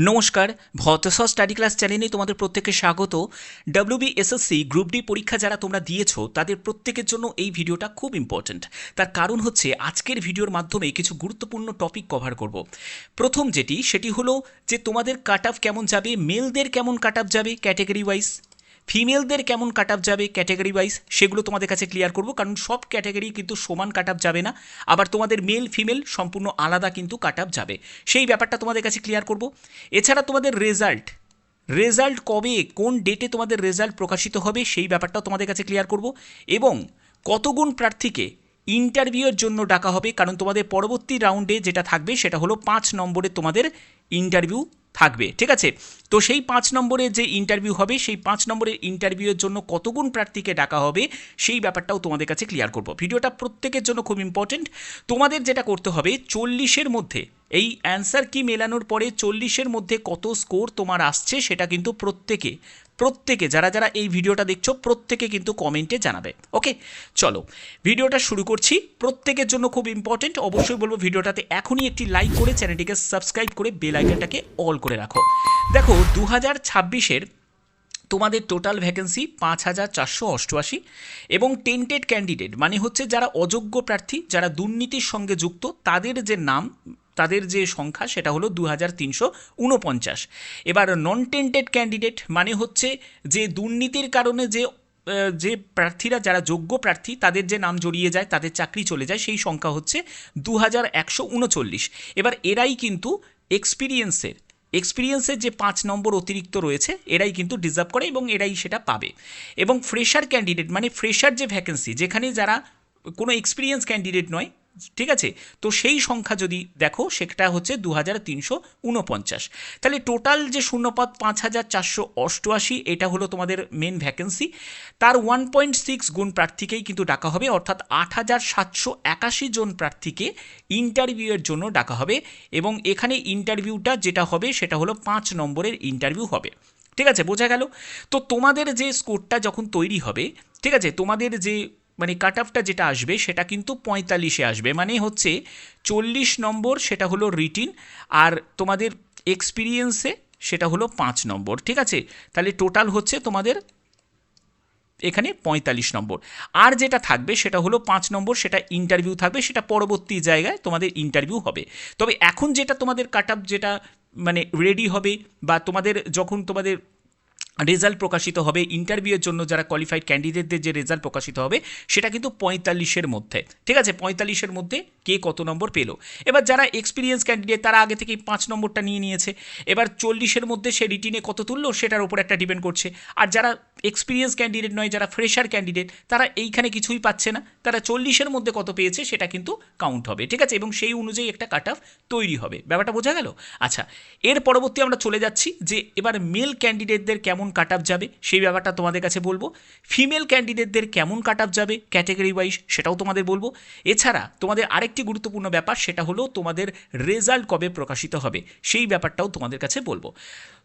নমস্কার, ভট্টস study class চ্যানেলে তোমাদের প্রত্যেককে স্বাগত। WBSSC গ্রুপ ডি পরীক্ষা যারা তোমরা দিয়েছো তাদের প্রত্যেকের জন্য এই ভিডিওটা খুব ইম্পর্ট্যান্ট। তার কারণ হচ্ছে আজকের ভিডিওর মাধ্যমে কিছু গুরুত্বপূর্ণ টপিক কভার করব। প্রথম সেটি হলো যে তোমাদের কাট অফ কেমন যাবে, মেলদের কেমন কাট অফ যাবে ক্যাটেগরি ওয়াইজ, ফিমেলদের কেমন কাট অফ যাবে ক্যাটেগরি ওয়াইজ, সেগুলো তোমাদের কাছে ক্লিয়ার করব। কারণ সব ক্যাটেগরি কিন্তু সমান কাট অফ যাবে না, আবার তোমাদের মেল ফিমেল সম্পূর্ণ আলাদা কিন্তু কাট অফ যাবে, সেই ব্যাপারটা তোমাদের কাছে ক্লিয়ার করব। এছাড়া তোমাদের রেজাল্ট কবে কোন ডেটে তোমাদের রেজাল্ট প্রকাশিত হবে সেই ব্যাপারটাও তোমাদের কাছে ক্লিয়ার করব। এবং কতগুণ প্রার্থীকে ইন্টারভিউয়ের জন্য ডাকা হবে, কারণ তোমাদের পরবর্তী রাউন্ডে যেটা থাকবে সেটা হলো 5 নম্বরের তোমাদের ইন্টারভিউ থাকবে। ঠিক আছে, তো সেই 5 নম্বরের যে ইন্টারভিউ হবে সেই 5 নম্বরের ইন্টারভিউয়ের জন্য কতগুণ প্রার্থীকে ডাকা হবে সেই ব্যাপারটাও তোমাদের কাছে ক্লিয়ার করব। ভিডিওটা প্রত্যেকের জন্য খুব ইম্পর্টেন্ট। তোমাদের যেটা করতে হবে 40-এর মধ্যে এই অ্যান্সার কি মেলানোর পরে 40-এর মধ্যে কত স্কোর তোমার আসছে সেটা কিন্তু প্রত্যেকে যারা এই ভিডিওটা দেখছো প্রত্যেকে কিন্তু কমেন্টে জানাবে। ওকে, চলো ভিডিওটা শুরু করছি। প্রত্যেকের জন্য খুব ইম্পর্টেন্ট, অবশ্যই বলবো ভিডিওটাতে এখনই একটি লাইক করে চ্যানেলটিকে সাবস্ক্রাইব করে বেল আইকনটাকে অল করে রাখো। দেখো 2026-এর তোমাদের টোটাল ভ্যাকেন্সি 5,488 এবং টেন্টেড ক্যান্ডিডেট মানে হচ্ছে যারা অযোগ্য প্রার্থী, যারা দুর্নীতির সঙ্গে যুক্ত, তাদের যে সংখ্যা সেটা হলো 2,349। এবার নন টেন্টেড ক্যান্ডিডেট মানে হচ্ছে যে দুর্নীতির কারণে যে প্রার্থীরা যারা যোগ্য প্রার্থী তাদের যে নাম জড়িয়ে যায়, তাদের চাকরি চলে যায়, সেই সংখ্যা হচ্ছে 2,139। এবার এরাই কিন্তু এক্সপিরিয়েন্সের যে 5 নম্বর অতিরিক্ত রয়েছে এরাই কিন্তু ডিজার্ভ করে এবং এরাই সেটা পাবে। এবং ফ্রেশার ক্যান্ডিডেট মানে ফ্রেশার যে ভ্যাকেন্সি, যেখানে যারা কোনো এক্সপিরিয়েন্স ক্যান্ডিডেট নয়, ঠিক আছে, তো সেই সংখ্যা যদি দেখো সেটা হচ্ছে 2,349। তাহলে টোটাল যে শূন্যপদ 5,488 এটা হলো তোমাদের মেন ভ্যাকেন্সি। তার 1.6 গুণ প্রার্থীকেই কিন্তু ডাকা হবে, অর্থাৎ 8,781 জন প্রার্থীকে ইন্টারভিউয়ের জন্য ডাকা হবে। এবং এখানে ইন্টারভিউটা যেটা হবে সেটা হলো 5 নম্বরের ইন্টারভিউ হবে। ঠিক আছে, বোঝা গেল? তো তোমাদের যে স্কোরটা যখন তৈরি হবে, ঠিক আছে, তোমাদের যে মানে কাট অফটা যেটা আসবে সেটা কিন্তু 45-এ আসবে, মানে হচ্ছে 40 নম্বর সেটা হলো রিটিন, আর তোমাদের এক্সপিরিয়েন্সে সেটা হলো 5 নম্বর। ঠিক আছে, তাহলে টোটাল হচ্ছে তোমাদের এখানে 45 নম্বর। আর যেটা থাকবে সেটা হলো 5 নম্বর, সেটা ইন্টারভিউ থাকবে, সেটা পরবর্তী জায়গায় তোমাদের ইন্টারভিউ হবে। তবে এখন যেটা তোমাদের কাট অফ যেটা মানে রেডি হবে, বা তোমাদের যখন তোমাদের রেজাল্ট প্রকাশিত হবে ইন্টারভিউয়ের জন্য যারা কোয়ালিফাইড ক্যান্ডিডেটদের যে রেজাল্ট প্রকাশিত হবে সেটা কিন্তু 45-এর মধ্যে। ঠিক আছে, 45-এর মধ্যে কে কত নম্বর পেলো। এবার যারা এক্সপিরিয়েন্স ক্যান্ডিডেট তারা আগে থেকেই 5 নম্বরটা নিয়ে নিয়েছে, এবার 40-এর মধ্যে সে রিটিনে কত তুললো সেটার উপর একটা ডিপেন্ড করছে। আর যারা এক্সপিরিয়েন্স ক্যান্ডিডেট নয়, যারা ফ্রেশার ক্যান্ডিডেট, তারা এইখানে কিছুই পাচ্ছে না, তারা 40-এর মধ্যে কত পেয়েছে সেটা কিন্তু কাউন্ট হবে। ঠিক আছে, এবং সেই অনুযায়ী একটা কাট অফ তৈরি হবে। ব্যাপারটা বোঝা গেল? আচ্ছা, এর পরবর্তী আমরা চলে যাচ্ছি যে এবার মেল ক্যান্ডিডেটদের কেমন কাট অফ যাবে সেই ব্যাপারটা তোমাদের কাছে বলবো। ফিমেল ক্যান্ডিডেটদের কেমন কাট অফ যাবে ক্যাটেগরি ওয়াইজ সেটাও তোমাদের বলবো। এছাড়া তোমাদের আরেকটি গুরুত্বপূর্ণ ব্যাপার সেটা হলো তোমাদের রেজাল্ট কবে প্রকাশিত হবে সেই ব্যাপারটাও তোমাদের কাছে বলবো।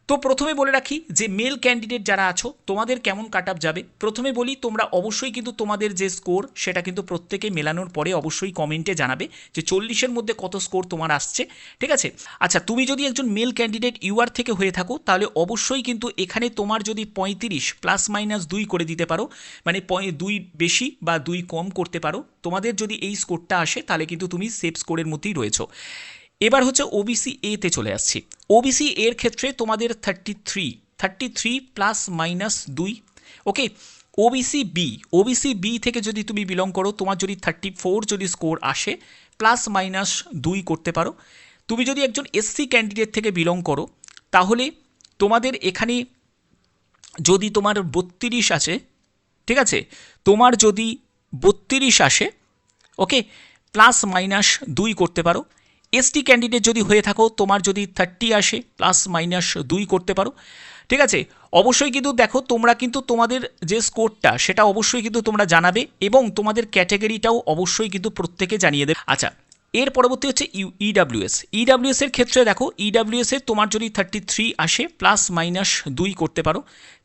তো প্রথমে বলে রাখি যে মেল ক্যান্ডিডেট যারা আছো তোমাদের কেমন কাট অফ যাবে। প্রথমে বলি তোমরা অবশ্যই কিন্তু তোমাদের যে স্কোর সেটা কিন্তু প্রত্যেকে মেলানোর পরে অবশ্যই কমেন্টে জানাবে যে 40-এর মধ্যে কত স্কোর তোমার আসছে। ঠিক আছে, আচ্ছা, তুমি যদি একজন মেল ক্যান্ডিডেট ইউআর থেকে হয়ে থাকো তাহলে অবশ্যই কিন্তু এখানে তোমার যদি 35 +- 2 করে দিতে পারো, মানে 2 বেশি বা 2 কম করতে পারো, তোমাদের যদি এই স্কোরটা আসে তাহলে কিন্তু তুমি সেফ স্কোরের মধ্যেই রয়েছো। এবার হচ্ছে ওবিসি এতে চলে আসছি। ওবিসি এর ক্ষেত্রে তোমাদের 33 +- 2। ওকে, ওবিসি বি থেকে যদি তুমি বিলং করো, তোমার যদি 34 যদি স্কোর আসে, +- 2 করতে পারো। তুমি যদি একজন এসসি ক্যান্ডিডেট থেকে বিলং করো তাহলে তোমাদের এখানে যদি তোমার 32 আসে, ঠিক আছে, তোমার যদি 32 আসে, ওকে, +- 2 করতে পারো। এসটি ক্যান্ডিডেট যদি হয়ে থাকো তোমার যদি 30 আসে, +- 2 করতে পারো। ঠিক আছে, অবশ্যই কিন্তু দেখো তোমরা কিন্তু তোমাদের যে স্কোরটা সেটা অবশ্যই কিন্তু তোমরা জানাবে এবং তোমাদের ক্যাটাগরিটাও অবশ্যই কিন্তু প্রত্যেকে জানিয়ে দেবে। আচ্ছা, এর পরবর্তী হচ্ছে ইডাব্লিউএস এর ক্ষেত্রে দেখো ইডাব্লিউএস এর তোমার যদি 33 আসে, +- 2 করতে পারো।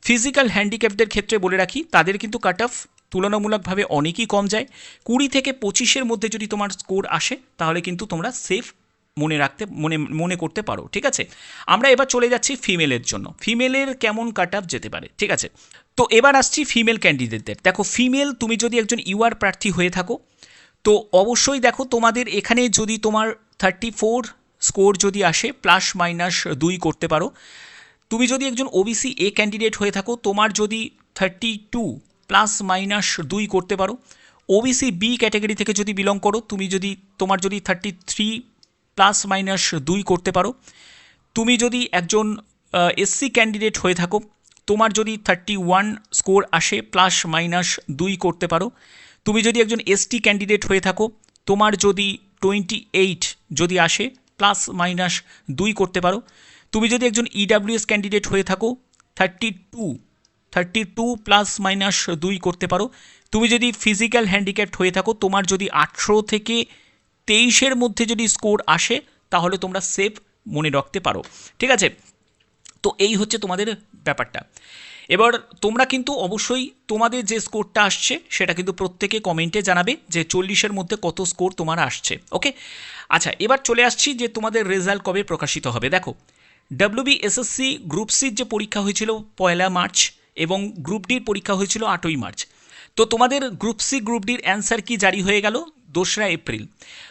ফিজিক্যাল হ্যান্ডিক্যাপদের ক্ষেত্রে বলে রাখি তাদের কিন্তু কাট অফ তুলনামূলকভাবে অনেকই কম যায়। 20 থেকে 25-এর মধ্যে যদি তোমার স্কোর আসে তাহলে কিন্তু তোমরা সেফ মনে করতে পারো। ঠিক আছে, আমরা এবার চলে যাচ্ছি ফিমেলের জন্য। ফিমেলের কেমন কাট আপ যেতে পারে। ঠিক আছে, তো এবার আসছি ফিমেল ক্যান্ডিডেটদের। দেখো ফিমেল, তুমি যদি একজন ইউআর প্রার্থী হয়ে থাকো তো অবশ্যই দেখো তোমাদের এখানে যদি তোমার 34 স্কোর যদি আসে ±2 করতে পারো। তুমি যদি একজন ওবিসি এ ক্যান্ডিডেট হয়ে থাকো তোমার যদি 32 ±2 করতে পারো। ওবিসি বি ক্যাটাগরি থেকে যদি বিলং করো তোমার যদি 33 ±2 করতে পারো। তুমি যদি একজন এসসি ক্যান্ডিডেট হয়ে থাকো তোমার যদি 31 স্কোর আসে ±2 করতে পারো। তুমি যদি একজন এসটি ক্যান্ডিডেট হয়ে থাকো তোমার যদি 28 যদি আসে ±2 করতে পারো। তুমি যদি একজন ইডাব্লিউএস ক্যান্ডিডেট হয়ে থাকো 32 ±2 করতে পারো। তুমি যদি ফিজিক্যাল হ্যান্ডিক্যাপ্ট হয়ে থাকো তোমার যদি 18 থেকে 23-এর মধ্যে যদি স্কোর আসে তাহলে তোমরা সেফ মনে রাখতে পারো। ঠিক আছে, তো এই হচ্ছে তোমাদের ব্যাপারটা। এবার তোমরা কিন্তু অবশ্যই তোমাদের যে স্কোরটা আসছে সেটা কিন্তু প্রত্যেকে কমেন্টে জানাবে যে 40-এর মধ্যে কত স্কোর তোমার আসছে। ওকে, আচ্ছা এবার চলে আসছি যে তোমাদের রেজাল্ট কবে প্রকাশিত হবে। দেখো WBSSC গ্রুপ সির যে পরীক্ষা হয়েছিল 1 মার্চ এবং গ্রুপ ডির পরীক্ষা হয়েছিল 8 মার্চ। তো তোমাদের গ্রুপ সি গ্রুপ ডির অ্যান্সার কি জারি হয়ে গেল 2রা এপ্রিল।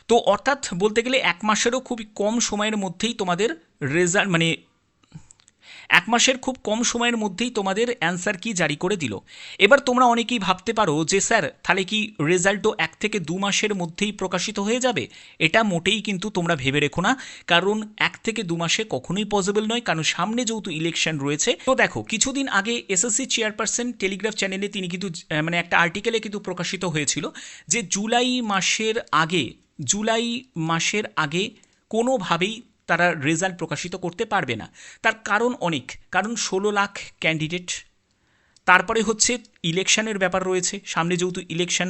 তো অর্থাৎ বলতে গেলে 1 মাসেরও খুবই কম সময়ের মধ্যেই তোমাদের রেজাল্ট মানে 1 মাসের খুব কম সময়ের মধ্যেই তোমাদের অ্যান্সার কি জারি করে দিল। এবার তোমরা অনেকেই ভাবতে পারো যে স্যার তাহলে কি রেজাল্টও 1 থেকে 2 মাসের মধ্যেই প্রকাশিত হয়ে যাবে। এটা মোটেই কিন্তু তোমরা ভেবে রেখো না, কারণ 1 থেকে 2 মাসে কখনোই পসিবল নয়, কারণ সামনে যেহেতু ইলেকশন রয়েছে। তো দেখো কিছুদিন আগে এসএসসি চেয়ারপারসন টেলিগ্রাফ চ্যানেলে তিনি কিন্তু মানে একটা আর্টিকেলে কিন্তু প্রকাশিত হয়েছিল যে জুলাই মাসের আগে কোনোভাবেই তারা রেজাল্ট প্রকাশিত করতে পারবে না। তার কারণ অনেক, কারণ 16 লাখ ক্যান্ডিডেট, তারপরে হচ্ছে ইলেকশনের ব্যাপার রয়েছে সামনে, যেহেতু ইলেকশন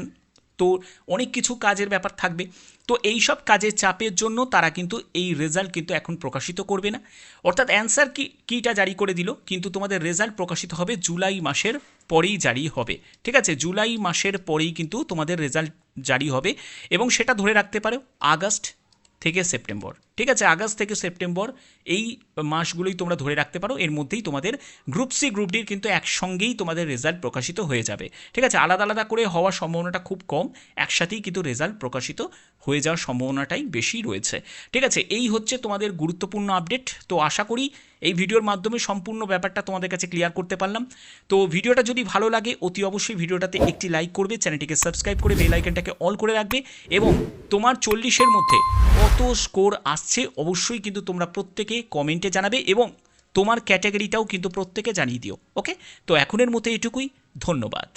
তো অনেক কিছু কাজের ব্যাপার থাকবে। তো এই সব কাজের চাপের জন্য তারা কিন্তু এই রেজাল্ট কিন্তু এখন প্রকাশিত করবে না। অর্থাৎ অ্যান্সার কিটা জারি করে দিল, কিন্তু তোমাদের রেজাল্ট প্রকাশিত হবে জুলাই মাসের পরেই জারি হবে। ঠিক আছে, জুলাই মাসের পরেই কিন্তু তোমাদের রেজাল্ট জারি হবে এবং সেটা ধরে রাখতে পারো আগস্ট থেকে সেপ্টেম্বর। ঠিক আছে, আগস্ট থেকে সেপ্টেম্বর এই মাসগুলোই তোমরা ধরে রাখতে পারো, এর মধ্যেই তোমাদের গ্রুপ সি গ্রুপ ডির কিন্তু একসঙ্গেই তোমাদের রেজাল্ট প্রকাশিত হয়ে যাবে। ঠিক আছে, আলাদা আলাদা করে হওয়ার সম্ভাবনাটা খুব কম, একসাথেই কিন্তু রেজাল্ট প্রকাশিত হয়ে যাওয়ার সম্ভাবনাটাই বেশি রয়েছে। ঠিক আছে, এই হচ্ছে তোমাদের গুরুত্বপূর্ণ আপডেট। তো আশা করি এই ভিডিওর মাধ্যমে সম্পূর্ণ ব্যাপারটা তোমাদের কাছে ক্লিয়ার করতে পারলাম। তো ভিডিওটা যদি ভালো লাগে অতি অবশ্যই ভিডিওটাতে একটি লাইক করবে, চ্যানেলটিকে সাবস্ক্রাইব করে বেল আইকনটাকে অল করে রাখবে এবং তোমার 40-এর মধ্যে কত স্কোর আসছে অবশ্যই কিন্তু তোমরা প্রত্যেকে কমেন্টে জানাবে এবং তোমার ক্যাটাগরিটাও কিন্তু প্রত্যেকে জানিয়ে দিও। ওকে, তো এখনের মতো এটুকুই, ধন্যবাদ।